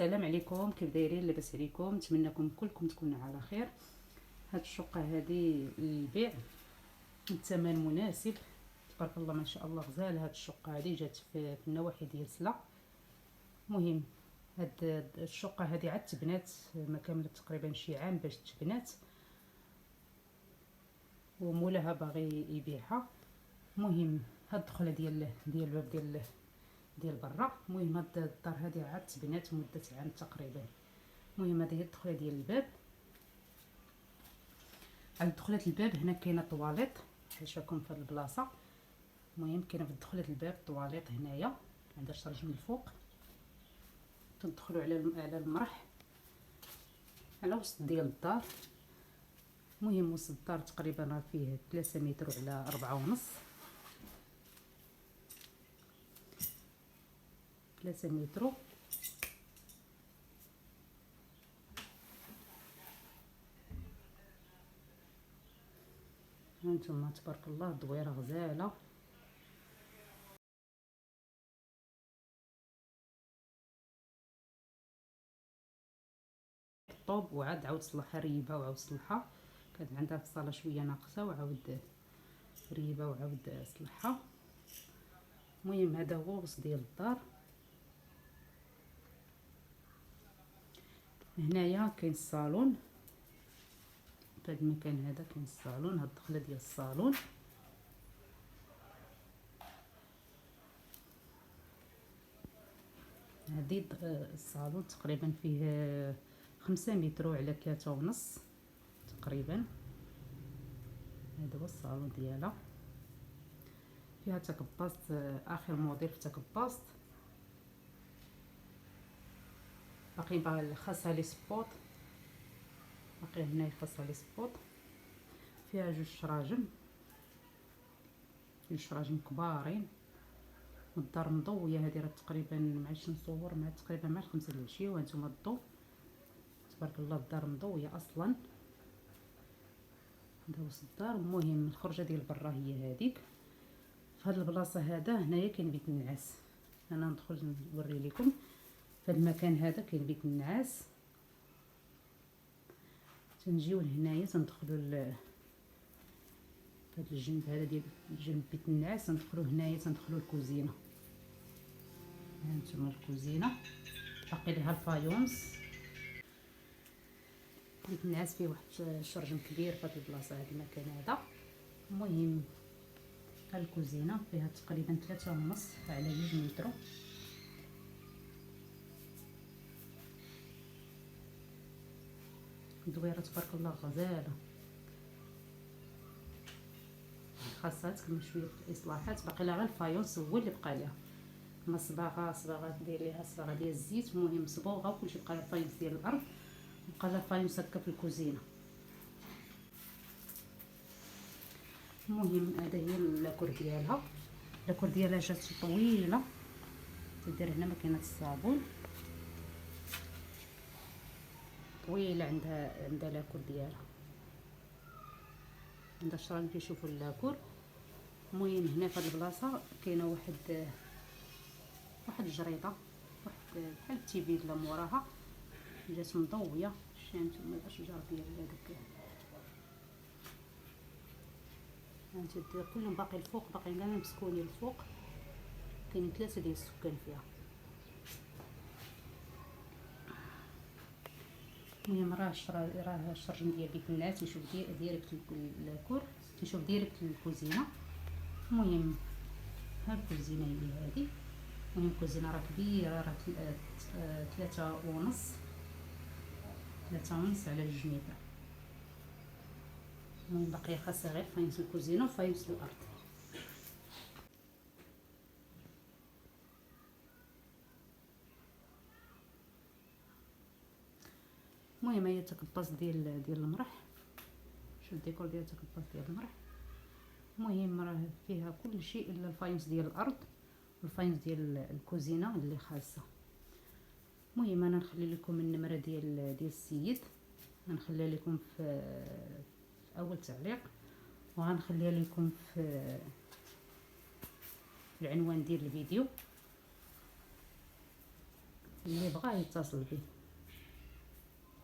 السلام عليكم، كيف دايرين؟ لاباس عليكم؟ نتمنىكم كلكم تكونوا على خير. هاد الشقه هذه للبيع، الثمن مناسب تبارك الله ما شاء الله. غزال هاد الشقه هذه جات في النواحي ديال سلا. مهم هاد الشقه هذه عاد تبنات، ما كاملت تقريبا شي عام باش تبنات، ومولاها باغي يبيعها. مهم هاد الدخله ديال الباب ديال برا. المهم هاد الدار هذه عاد تبنات مده عام تقريبا. المهم هذه هي الدخله ديال الباب. على دخلة الباب هنا كاينه طواليط، حاشاكم في هاد البلاصه. المهم كاينه في دخلة الباب طواليط هنايا، عندها شرج من الفوق. تدخلوا على المرح على وسط ديال الدار. المهم وسط الدار تقريبا راه فيه 3 متر على 4.5، 3 متر. هانتوما تبارك الله الدويره غزاله. الطوب وعاد عاود صلحها، ريبها وعاود صلحها. كانت عندها في الصاله شويه ناقصه وعاود ريبها وعاود صلحها. المهم هذا هو وسط ديال الدار. هنايا كاين الصالون، في هذا المكان هذا كاين الصالون. هاد الدخله ديال الصالون. هذه الصالون تقريبا فيه 5 متر على 3.5 تقريبا. هذا هو الصالون ديالها. فيها تكباست، اخر موديل في تكباست. باقي خاصها لي سبوت، باقي هنا خاصها لي سبوت. فيها جوج شراجم كبارين. والدار مضويه هذه، راه تقريبا معليش نصور مع تقريبا مع 5 د العشيه وهانتوما الضو تبارك الله. الدار مضويه اصلا. هذا وسط الدار. المهم الخرجه ديال برا هي هذيك. في هاد البلاصه هذا هنايا كاين بيت النعاس. انا ندخل نوري لكم. في هاد المكان هذا كاين بيت النعاس. تنجيو لهنايا تندخلوا هاد الجنب هذا ديال جنب بيت النعاس. تندخلوا هنايا تندخلوا الكوزينه. هانتوما الكوزينه باقي ليها الفايونس. بيت النعاس فيه واحد الشرجم كبير في هاد البلاصه، هاد المكان هذا. المهم الكوزينه فيها تقريبا 3.5 على 2 متر. دويره تبارك الله غزاله. خاصها تكمل شويه الاصلاحات. باقي لها غير الفايونس هو اللي بقى ليها. ما صباغه دير ليها صباغه ديال الزيت. المهم صبوغه وكلشي بقى لها الفايونس ديال الارض، بقى لها الفايونس هكا في الكوزينه. المهم هذا هي لاكور ديالها. لاكور ديالها جات طويله، تدير هنا ماكينه الصابون طويله. عندها لاكور ديالها، عندها شران كيشوفوا اللاكور. المهم هنا في هذه البلاصه كاينه واحد الجريده، واحد بحال التيفيلا موراها جات مضويه. شانتوما الاشجار ديال هذاك هانتي دير كلهم باقي الفوق، باقي كاع مسكونين الفوق. كاينين 3 ديال السكان فيها. المهم راه الشرجم ديال بيت الناس تيشوف ديريكت الكور، تيشوف ديريكت الكوزينه. المهم ها الكوزينه هي هذه. المهم الكوزينه راه كبيره، راه 3.5 على 2 متر. المهم باقي خاصها غير فاينس الكوزينه وفاينس الارض. المهم هي تكباس ديال المرح. شوف الديكور ديال تكباس ديال المرح. المهم راه فيها كل شيء الا الفاينس ديال الارض والفاينس ديال الكوزينه اللي خاصه. المهم انا نخلي لكم النمره ديال السيد، غنخليها لكم في اول تعليق، وغنخليها لكم في العنوان ديال الفيديو. اللي بغاه يتصل به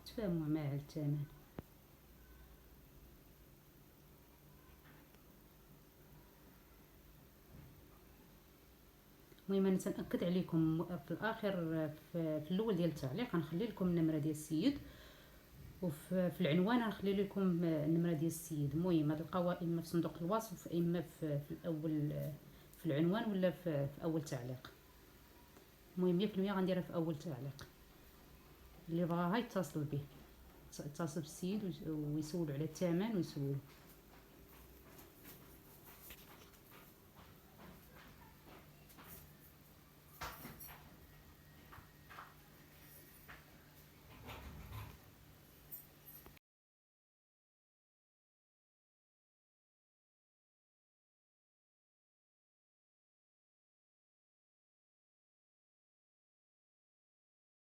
تفاهموا معاه على الثمن. المهم انا تنأكد عليكم في الاخر، في الاول ديال التعليق غنخلي لكم النمره ديال السيد، وفي العنوان غنخلي لكم النمره ديال السيد. المهم غتلقاوها اما في صندوق الوصف، اما في الاول في العنوان، ولا في اول تعليق. المهم 100% غنديرها في اول تعليق. اللي بغاها يتصل به، يتصل بالسيد ويسولوا على الثمن ويسولوا.